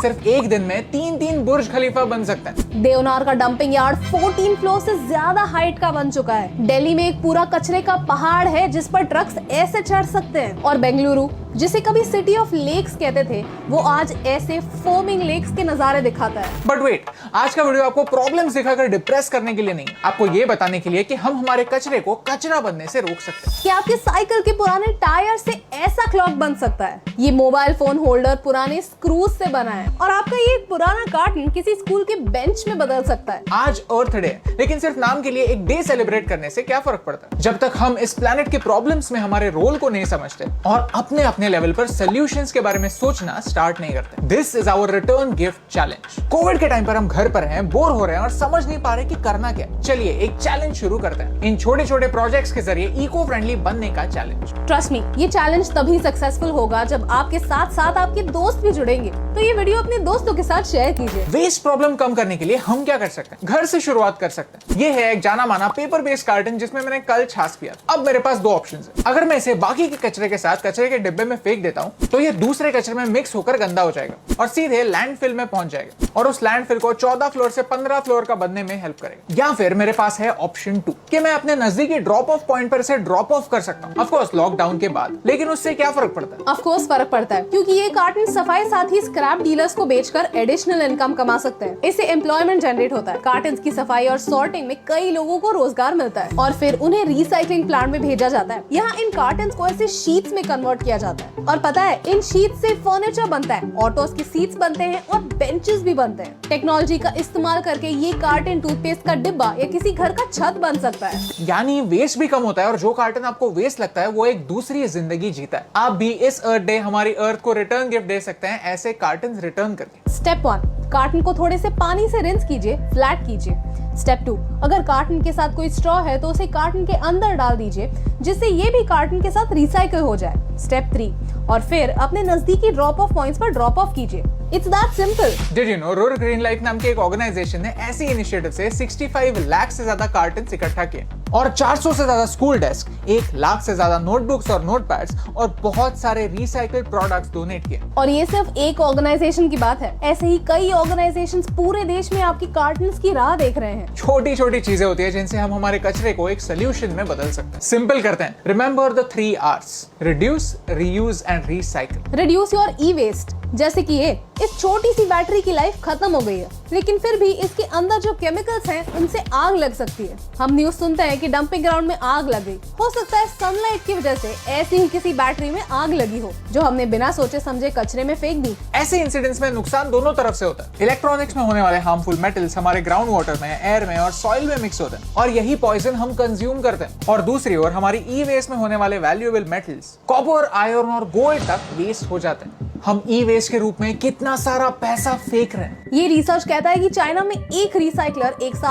सिर्फ एक दिन में 3-3 बुर्ज खलीफा बन सकते हैं। देवनार का डंपिंग यार्ड 14 फ्लोर से ज्यादा हाइट का बन चुका है। दिल्ली में एक पूरा कचरे का पहाड़ है जिस पर ट्रक्स ऐसे चढ़ सकते हैं। और बेंगलुरु, जिसे कभी सिटी ऑफ लेक्स कहते थे, वो आज ऐसे फोमिंग लेक्स के नजारे दिखाता है। बट वेट, आज का वीडियो आपको प्रॉब्लम्स दिखाकर डिप्रेस करने के लिए नहीं, आपको ये बताने के लिए कि हम हमारे कचरे को कचरा बनने से रोक सकते हैं। कि आपके साइकिल के पुराने टायर से ऐसा क्लॉक बन सकता है। ये मोबाइल फोन होल्डर पुराने स्क्रूज से बना है और आपका ये पुराना कार्टन किसी स्कूल के बेंच में बदल सकता है। आज अर्थ डे, लेकिन सिर्फ नाम के लिए एक डे सेलिब्रेट करने से क्या फर्क पड़ता है जब तक हम इस प्लेनेट के प्रॉब्लम्स में हमारे रोल को नहीं समझते और अपने अपने लेवल पर सॉल्यूशंस के बारे में सोचना स्टार्ट नहीं करते। This is our return gift challenge. Covid के टाइम पर हम घर पर हैं, बोर हो रहे हैं और समझ नहीं पा रहे कि करना क्या। चलिए एक चैलेंज शुरू करते हैं, इन छोटे छोटे प्रोजेक्ट्स के जरिए इको फ्रेंडली बनने का चैलेंज। ट्रस्ट मी, ये चैलेंज तभी सक्सेसफुल होगा जब आपके साथ साथ आपके दोस्त भी जुड़ेंगे। तो ये वीडियो अपने दोस्तों के साथ शेयर कीजिए। वेस्ट प्रॉब्लम कम करने के लिए हम क्या कर सकते हैं? घर से शुरुआत कर सकते हैं। ये है एक जाना माना पेपर बेस्ड कार्टन जिसमें मैंने कल छाछ पिया। अब मेरे पास दो ऑप्शंस हैं। अगर मैं इसे बाकी के कचरे के साथ कचरे के डिब्बे में फेंक देता हूं तो ये दूसरे कचरे में मिक्स होकर गंदा हो जाएगा और सीधे लैंडफिल में पहुंच जाएगा और उस लैंडफिल को 14 फ्लोर से 15 फ्लोर का बनने में हेल्प करेगा। या फिर मेरे पास है ऑप्शन 2 कि मैं अपने नजदीकी ड्रॉप ऑफ पॉइंट पर इसे ड्रॉप ऑफ कर सकता हूं। ऑफ कोर्स लॉकडाउन के बाद, लेकिन उससे क्या फर्क पड़ता है? ऑफ कोर्स फर्क पड़ता है, क्योंकि ये कार्टन सफाई साथ ही स्क्रैप डीलर्स को बेचकर एडिशनल इनकम कमा सकते हैं। इससे एम्प्लॉयमेंट जनरेट होता है। कार्टन की सफाई और सॉर्टिंग में कई लोगों को रोजगार मिलता है और फिर उन्हें रिसाइकलिंग प्लांट में भेजा जाता है। यहाँ इन कार्टन को ऐसे शीट्स में कन्वर्ट किया जाता है और पता है, इन शीट से फर्नीचर बनता है, ऑटोस की सीट्स बनते हैं और बेंचेस भी बनते हैं। टेक्नोलॉजी का इस्तेमाल करके ये कार्टन टूथपेस्ट का डिब्बा या किसी घर का छत बन सकता है। यानी वेस्ट भी कम होता है और जो कार्टन आपको वेस्ट लगता है वो एक दूसरी जिंदगी जीता है। आप भी इस अर्थ डे हमारी अर्थ को रिटर्न गिफ्ट दे सकते हैं ऐसे कार्टन रिटर्न करके। स्टेप 1, कार्टन को थोड़े से पानी से रिंस कीजिए, फ्लैट कीजिए। स्टेप 2, अगर कार्टन के साथ कोई स्ट्रॉ है तो उसे कार्टन के अंदर डाल दीजिए जिससे ये भी कार्टन के साथ रिसाइकल हो जाए। स्टेप 3, और फिर अपने नजदीकी ड्रॉप ऑफ पॉइंट्स पर ड्रॉप ऑफ कीजिए। It's that simple. Did you know, rural green life नाम के एक ऑर्गेनाइजेशन ने ऐसी इनिशिएटिव से 65 लाख से ज्यादा कार्टन इकट्ठा किए और 400 से ज्यादा स्कूल डेस्क, 1 लाख से ज्यादा नोटबुक्स और नोटपैड्स और बहुत सारे रिसाइकल्ड प्रोडक्ट्स डोनेट किए। और ये सिर्फ एक ऑर्गेनाइजेशन की बात है, ऐसे ही कई ऑर्गेनाइजेशंस पूरे देश में आपकी कार्टन्स की राह देख रहे हैं। छोटी छोटी चीजें होती है जिनसे हम हमारे कचरे को एक सोल्यूशन में बदल सकते हैं। सिंपल करते हैं। Remember the 3 R's: reduce, reuse and recycle. Reduce your e waste, जैसे कि ये इस छोटी सी बैटरी की लाइफ खत्म हो गई है, लेकिन फिर भी इसके अंदर जो केमिकल्स हैं उनसे आग लग सकती है। हम न्यूज सुनते हैं कि डंपिंग ग्राउंड में आग लग गई। हो सकता है सनलाइट की वजह से ऐसी ही किसी बैटरी में आग लगी हो जो हमने बिना सोचे समझे कचरे में फेंक दी। ऐसे इंसिडेंट्स में नुकसान दोनों तरफ से होता है। इलेक्ट्रॉनिक्स में होने वाले हार्मफुल मेटल्स हमारे ग्राउंड वाटर में, एयर में और सॉइल में मिक्स होते हैं और यही पॉइजन हम कंज्यूम करते हैं। और दूसरी ओर हमारी ई वेस्ट में होने वाले वैल्यूएबल मेटल्स, कॉपर, आयरन और गोल्ड तक वेस्ट हो जाते हैं। हम ई वेस्ट के रूप में कितना सारा पैसा फेंक रहे हैं। ये रिसर्च कहता है कि चाइना में एक रिसाइकलर एक साल